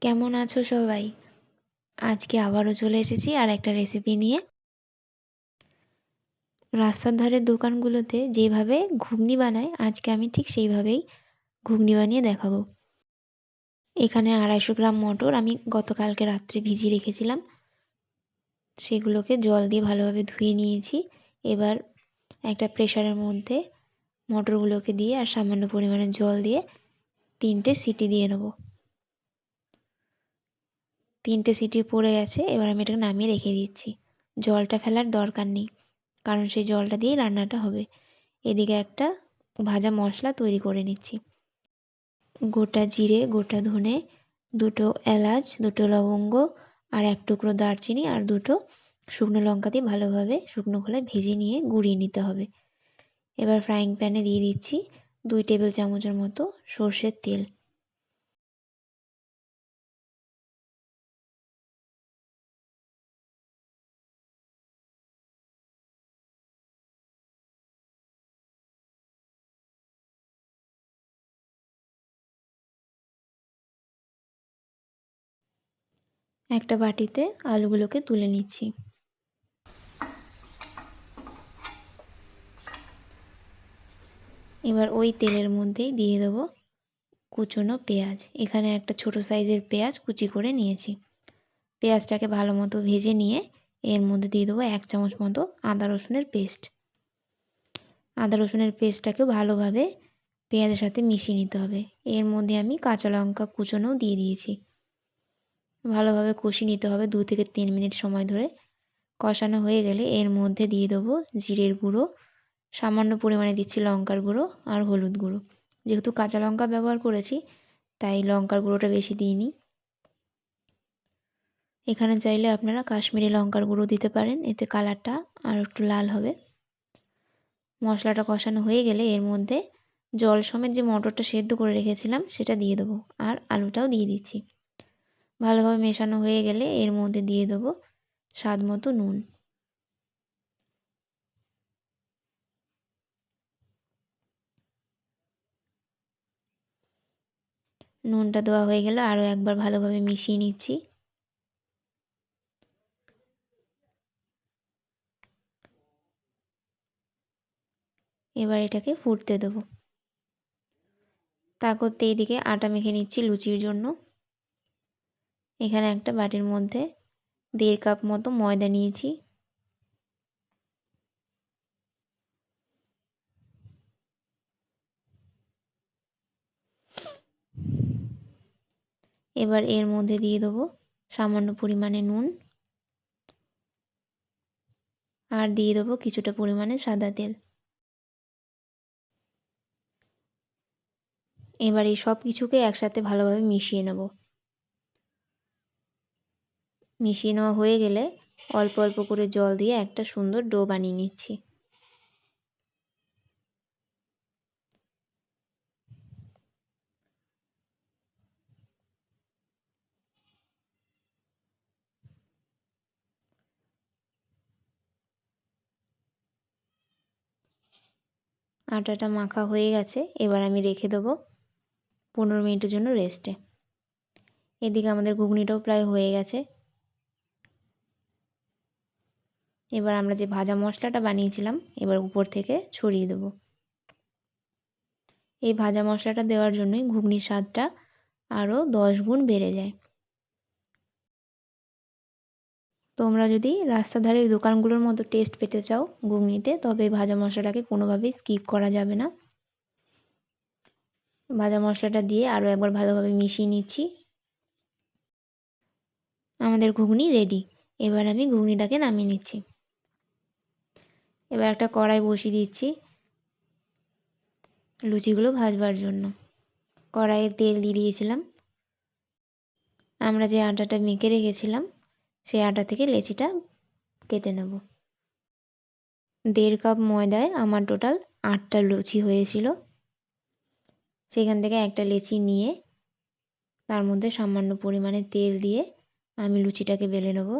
কেমন আছো সবাই? আজকে আবারও চলে এসেছি আর একটা রেসিপি নিয়ে। রাস্তার ধারের দোকানগুলোতে যেভাবে ঘুগনি বানায়, আজকে আমি ঠিক সেইভাবেই ঘুগনি বানিয়ে দেখাবো। এখানে 250 গ্রাম মটর আমি গতকালকে রাত্রে ভিজিয়ে রেখেছিলাম। সেগুলোকে জল দিয়ে ভালোভাবে ধুয়ে নিয়েছি। এবার একটা প্রেসারের মধ্যে মটরগুলোকে দিয়ে আর সামান্য পরিমাণে জল দিয়ে 3টে সিটি দিয়ে নেব। 3টে সিটি পড়ে গেছে। এবার আমি এটাকে নামিয়ে রেখে দিচ্ছি। জলটা ফেলার দরকার নেই, কারণ সেই জলটা দিয়েই রান্নাটা হবে। এদিকে একটা ভাজা মশলা তৈরি করে নিচ্ছি। গোটা জিরে, গোটা ধনে, 2টো এলাচ, 2টো লবঙ্গ আর 1 টুকরো দারচিনি আর 2টো শুকনো লঙ্কা দিয়ে ভালোভাবে শুকনো খোলায় ভেজে নিয়ে গুঁড়িয়ে নিতে হবে। এবার ফ্রাইং প্যানে দিয়ে দিচ্ছি 2 টেবিল চামচের মতো সর্ষের তেল। একটা বাটিতে আলুগুলোকে তুলে নিচ্ছি। এবার ওই তেলের মধ্যেই দিয়ে দেবো কুচনো পেঁয়াজ। এখানে একটা ছোট সাইজের পেঁয়াজ কুচি করে নিয়েছি। পেঁয়াজটাকে ভালো মতো ভেজে নিয়ে এর মধ্যে দিয়ে দেবো 1 চামচ মতো আদা রসুনের পেস্ট। আদা রসুনের পেস্টটাকেও ভালোভাবে পেঁয়াজের সাথে মিশিয়ে নিতে হবে। এর মধ্যে আমি কাঁচা লঙ্কা কুচোনোও দিয়ে দিয়েছি। ভালোভাবে কষিয়ে নিতে হবে 2 থেকে 3 মিনিট সময় ধরে। কষানো হয়ে গেলে এর মধ্যে দিয়ে দেবো জিরের গুঁড়ো, সামান্য পরিমাণে দিচ্ছি লঙ্কার গুঁড়ো আর হলুদ গুঁড়ো। যেহেতু কাঁচা লঙ্কা ব্যবহার করেছি তাই লঙ্কার গুঁড়োটা বেশি দিইনি। এখানে চাইলে আপনারা কাশ্মীরি লঙ্কার গুঁড়ো দিতে পারেন, এতে কালারটা আর একটু লাল হবে। মশলাটা কষানো হয়ে গেলে এর মধ্যে জল সমেত যে মটরটা সেদ্ধ করে রেখেছিলাম সেটা দিয়ে দেবো আর আলুটাও দিয়ে দিচ্ছি। ভালোভাবে মেশানো হয়ে গেলে এর মধ্যে দিয়ে দেবো স্বাদ মতো নুন। নুনটা দেওয়া হয়ে গেলে আরও একবার ভালোভাবে মিশিয়ে নিচ্ছি। এবার এটাকে ফুটতে দেবো। তা করতে এইদিকে আটা মেখে নিচ্ছি লুচির জন্য। এখানে একটা বাটির মধ্যে 1.5 কাপ মতো ময়দা নিয়েছি। এবার এর মধ্যে দিয়ে দেবো সামান্য পরিমাণে নুন আর দিয়ে দেবো কিছুটা পরিমাণে সাদা তেল। এবার এই সব কিছুকে একসাথে ভালোভাবে মিশিয়ে নেব। মিশিয়ে নেওয়া হয়ে গেলে অল্প অল্প করে জল দিয়ে একটা সুন্দর ডো বানিয়ে নিচ্ছি। আটাটা মাখা হয়ে গেছে। এবার আমি রেখে দেবো 15 মিনিটের জন্য রেস্টে। এদিকে আমাদের ঘুগনিটাও প্রায় হয়ে গেছে। এবার আমরা যে ভাজা মশলাটা বানিয়েছিলাম এবার উপর থেকে ছড়িয়ে দেবো। এই ভাজা মশলাটা দেওয়ার জন্যই ঘুগনির স্বাদটা আরও 10 গুণ বেড়ে যায়। তোমরা যদি রাস্তার ধারে ওই দোকানগুলোর মতো টেস্ট পেতে চাও ঘুগনিতে, তবে এই ভাজা মশলাটাকে কোনোভাবেই স্কিপ করা যাবে না। ভাজা মশলাটা দিয়ে আরও একবার ভালোভাবে মিশিয়ে নিচ্ছি। আমাদের ঘুগনি রেডি। এবার আমি ঘুগনিটাকে নামিয়ে নিচ্ছি। এবার একটা কড়াই বসিয়ে দিচ্ছি লুচিগুলো ভাজবার জন্য। কড়াইয়ে তেল দিয়ে দিয়েছিলাম। আমরা যে আটাটা মেখে রেখেছিলাম সেই আটা থেকে লেচিটা কেটে নেব। 1.5 কাপ ময়দায় আমার টোটাল 8টা লুচি হয়েছিল। সেখান থেকে একটা লেচি নিয়ে তার মধ্যে সামান্য পরিমাণে তেল দিয়ে আমি লুচিটাকে বেলে নেব।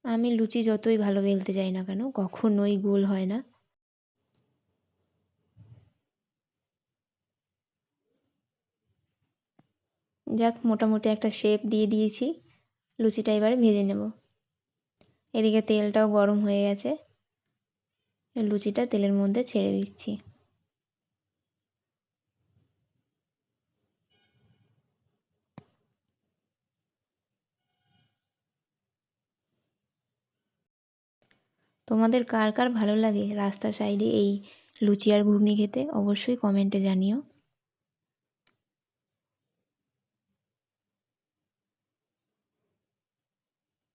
আমি লুচি যতই ভালো বেলতে যাই না কেন কখনোই গোল হয় না। যাক, মোটামুটি একটা শেপ দিয়ে দিয়েছি। লুচিটা এবারে ভেজে নেব। এদিকে তেলটাও গরম হয়ে গেছে, লুচিটা তেলের মধ্যে ছেড়ে দিচ্ছি। তোমাদের কার কার ভালো লাগে রাস্তার সাইডে এই লুচি আর ঘুগনি খেতে অবশ্যই কমেন্টে জানিও।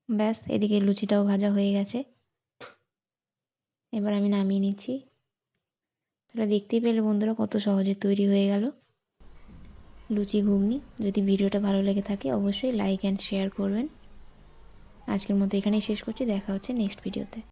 ব্যাস, এদিকে লুচিটাও ভাজা হয়ে গেছে, এবার আমি নামিয়ে নিচ্ছি। তাহলে দেখতেই পেলে বন্ধুরা কত সহজে তৈরি হয়ে গেল লুচি ঘুগনি। যদি ভিডিওটা ভালো লেগে থাকে অবশ্যই লাইক অ্যান্ড শেয়ার করবেন। আজকের মতো এখানেই শেষ করছি, দেখা হচ্ছে নেক্সট ভিডিওতে।